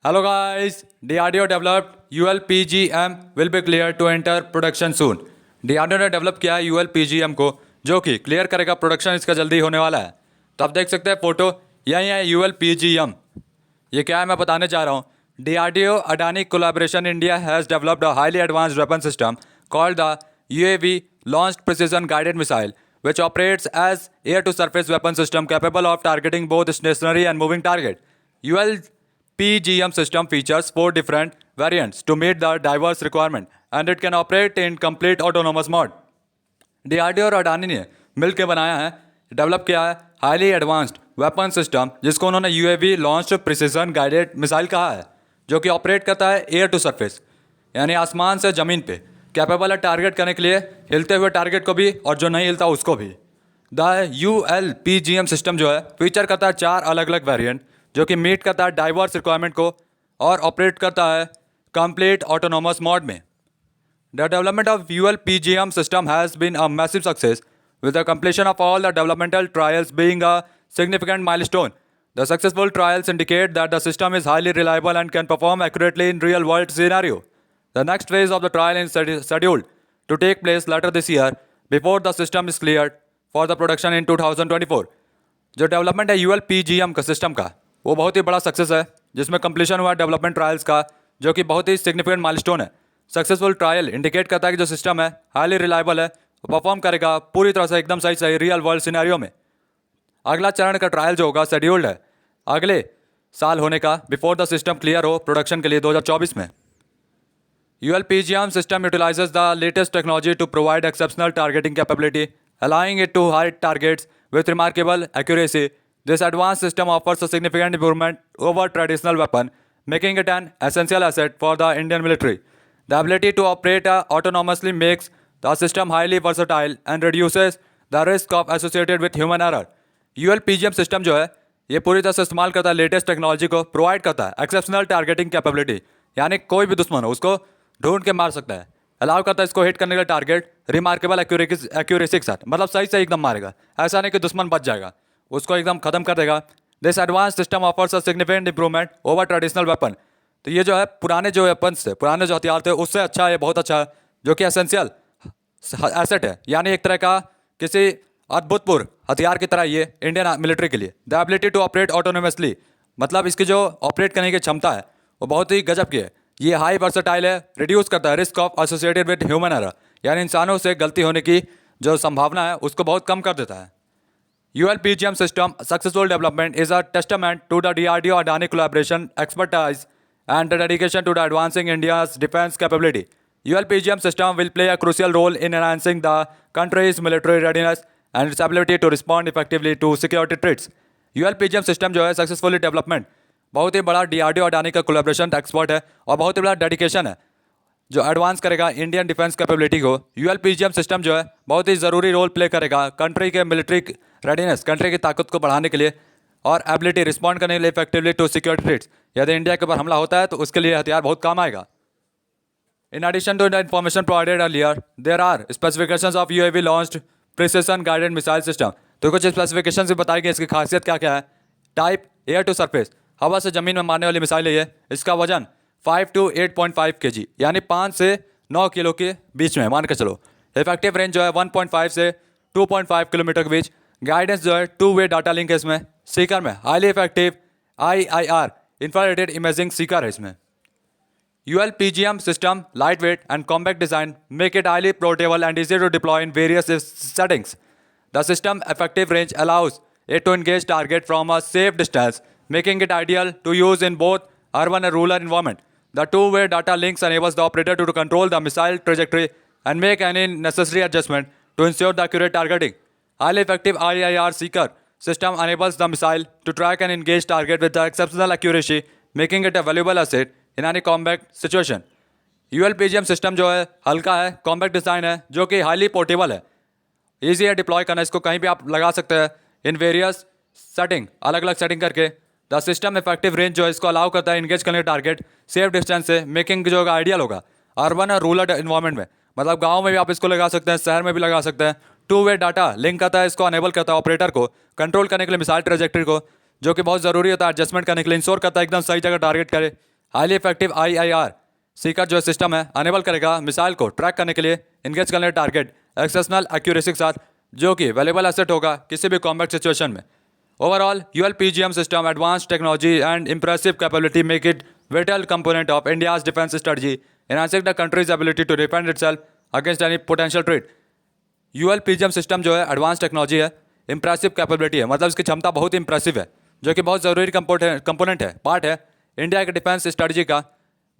Hello guys, DRDO developed ULPGM will be cleared to enter production soon. DRDO ने develop किया है ULPGM को जो कि क्लियर करेगा प्रोडक्शन इसका जल्दी होने वाला है। तो आप देख सकते हैं फोटो, यही है ULPGM। ये क्या है मैं बताने जा रहा हूँ। DRDO Adani collaboration India has developed a highly advanced weapon system called the UAV Launched Precision Guided Missile, which operates as air-to-surface weapon system capable of targeting both stationary and moving target. ULPGM system features 4 different variants to meet the diverse requirement, and it can operate in complete autonomous mode. DRDO और अडानी ने मिल के बनाया है, develop किया है highly advanced weapon system जिसको उन्होंने UAV launch precision guided missile कहा है, जो कि ऑपरेट करता है एयर टू सरफेस यानी आसमान से ज़मीन पे, कैपेबल है टारगेट करने के लिए हिलते हुए टारगेट को भी और जो नहीं हिलता उसको भी। द ULPGM सिस्टम जो है फीचर करता है 4 अलग अलग वेरिएंट जो कि मीट करता है डाइवर्स रिक्वायरमेंट को और ऑपरेट करता है कंप्लीट ऑटोनोमस मोड में। The development of ULPGM system has been a massive success, with the completion of all the developmental trials being a significant milestone. The successful trials indicate that the system is highly reliable and can perform accurately in real-world scenario. The next phase of the trial is scheduled to take place later this year, before the system is cleared for the production in 2024. जो development है ULPGM का system का वो बहुत ही बड़ा success है, जिसमें completion हुआ डेवलपमेंट ट्रायल्स का, जो कि बहुत ही सिग्निफिकेंट माइलस्टोन है। सक्सेसफुल ट्रायल इंडिकेट करता है कि जो सिस्टम है हाईली रिलायबल है, परफॉर्म करेगा पूरी तरह से एकदम सही रियल वर्ल्ड सिनेरियो में। अगला चरण का ट्रायल जो होगा शेड्यूल्ड है अगले साल होने का, बिफोर द सिस्टम क्लियर हो प्रोडक्शन के लिए 2024 में। ULPGM system utilizes the latest technology to provide exceptional targeting capability, allowing it to hit targets with remarkable accuracy. This advanced system offers a significant improvement over traditional weapon, making it an essential asset for the Indian military. The ability to operate autonomously makes the system highly versatile and reduces the risk of associated with human error. ULPGM system जो है ये पूरी तरह से इस्तेमाल करता है latest technology को, प्रोवाइड करता है एक्सेप्शनल टारगेटिंग कैपेबिलिटी, यानी कोई भी दुश्मन हो उसको ढूंढ के मार सकता है। अलाउ करता है इसको हिट करने का टारगेट रिमार्केबल एक्यूरेसी के साथ, मतलब सही से एकदम मारेगा, ऐसा नहीं कि दुश्मन बच जाएगा, उसको एकदम खत्म कर देगा। This advance system offers a significant improvement over traditional weapon. तो ये जो है पुराने जो वेपन्स थे, पुराने जो हथियार थे उससे अच्छा है, बहुत अच्छा है, जो कि एसेंशियल एसेट है, यानी एक तरह का किसी अद्भुतपूर्व हथियार की तरह ये इंडियन मिलिट्री के लिए। The ability to operate autonomously, मतलब इसकी जो ऑपरेट करने की क्षमता है वो बहुत ही गजब की है। ये हाई वर्सेटाइल है, रिड्यूस करता है risk of associated with human error, यानी इंसानों से गलती होने की जो संभावना है उसको बहुत कम कर देता है। ULPGM system successful development is a testament to the DRDO Adani collaboration expertise and the dedication to the advancing India's defense capability. ULPGM system will play a crucial role in enhancing the country's military readiness and its ability to respond effectively to security threats. ULPGM system जो है successfully development बहुत ही बड़ा DRDO Adani का collaboration expert है और बहुत ही बड़ा dedication है जो एडवांस करेगा इंडियन डिफेंस कैपेबिलिटी को। ULPGM सिस्टम जो है बहुत ही ज़रूरी रोल प्ले करेगा कंट्री के मिलिट्री रेडीनेस, कंट्री की ताकत को बढ़ाने के लिए और एबिलिटी रिस्पॉन्ड करने के लिए इफेक्टिवली टू सिक्योरिटी थ्रेट्स। यदि इंडिया के ऊपर हमला होता है तो उसके लिए हथियार बहुत काम आएगा। In addition to the information provided earlier, there are specifications of UAV launched precision guided missile system. तो कुछ स्पेसिफिकेशन भी बताई गई, इसकी खासियत क्या क्या है। टाइप एयर टू सरफेस, हवा से ज़मीन में मारने वाली मिसाइल है ये। इसका वजन 5 to 8.5 kg, यानी 5 से 9 किलो के बीच में मान के चलो। इफेक्टिव रेंज जो है 1.5 से 2.5 किलोमीटर के बीच। गाइडेंस जो है 2-वे डाटा लिंक है इसमें। सीकर में highly effective IIR infrared imaging Sikar है इसमें। ULPGM system lightweight and compact design make it highly portable and easy to deploy in various settings. The system effective range allows it to engage target from a safe distance, making it ideal to use in both urban and rural environment. The two-way data links enables the operator to control the missile trajectory and make any necessary adjustment to ensure the accurate targeting. Highly effective IIR seeker system enables the missile to track and engage target with the exceptional accuracy, making it a valuable asset in any combat situation. ULPGM system जो है हल्का है, compact design है, जो कि highly portable है, easy है deploy करना, इसको कहीं भी आप लगा सकते हैं इन वेरियस सेटिंग, अलग अलग सेटिंग करके। द सिस्टम इफेक्टिव रेंज जो है इसको अलाउ करता है इंगेज करने का टारगेट सेफ डिस्टेंस से, मेकिंग जो होगा आइडियल होगा अर्बन और रूरल इन्वायरमेंट में, मतलब गाँव में भी आप इसको लगा सकते हैं, शहर में भी लगा सकते हैं। 2-वे डाटा लिंक करता है, इसको अनेबल करता है ऑपरेटर को कंट्रोल करने के लिए मिसाइल ट्रेजेक्टरी को, जो कि बहुत ज़रूरी होता है एडजस्टमेंट करने के लिए, इंश्योर करता है एकदम सही जगह टारगेट करे हाईली इफेक्टिव IIR सीकर जो सिस्टम है अनेबल करेगा मिसाइल को ट्रैक करने के लिए इंगेज करने टारगेट एक्सेप्शनल एक्यूरेसी के साथ, जो कि वैल्यूबल एसेट होगा किसी भी कॉम्बैट सिचुएशन में। Overall ULPGM system advance technology and impressive capability make it vital component of India's defense strategy, enhancing the country's ability to defend itself against any potential threat। ULPGM system जो है advance technology है, impressive capability है, मतलब इसकी क्षमता बहुत impressive है, जो कि बहुत ज़रूरी कंपोनेंट है, पार्ट है इंडिया के डिफेंस स्ट्रेटजी का।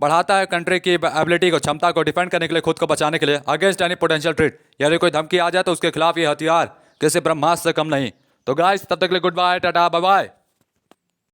बढ़ाता है कंट्री की एबिलिटी को, क्षमता को डिफेंड करने के लिए, खुद को बचाने के लिए अगेंस्ट एनी पोटेंशियल थ्रेट। यदि कोई धमकी आ जाए तो उसके खिलाफ ये हथियार किसी ब्रह्मास्त्र से कम नहीं। तो गाइस तब तक के लिए good bye, tata, bye bye.